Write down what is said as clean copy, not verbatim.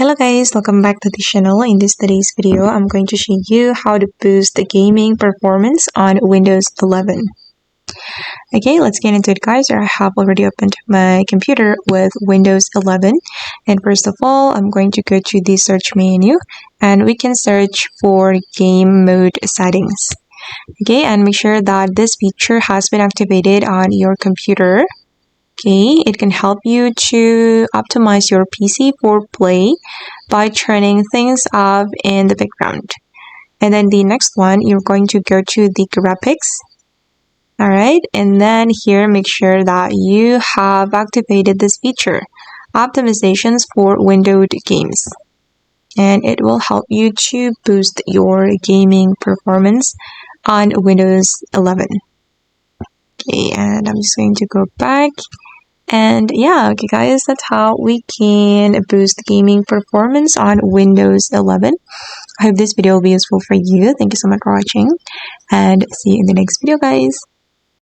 Hello guys, welcome back to the channel. In today's video, I'm going to show you how to boost the gaming performance on Windows 11. Okay, let's get into it guys. I have already opened my computer with Windows 11. And first of all, I'm going to go to the search menu and we can search for game mode settings. Okay, and make sure that this feature has been activated on your computer. Okay, it can help you to optimize your PC for play by turning things off in the background. And then the next one, you're going to go to the graphics. Alright, and then here make sure that you have activated this feature, optimizations for windowed games. And it will help you to boost your gaming performance on Windows 11. Okay, and I'm just going to go back. And yeah, okay guys, that's how we can boost gaming performance on Windows 11. I hope this video will be useful for you. Thank you so much for watching and see you in the next video guys.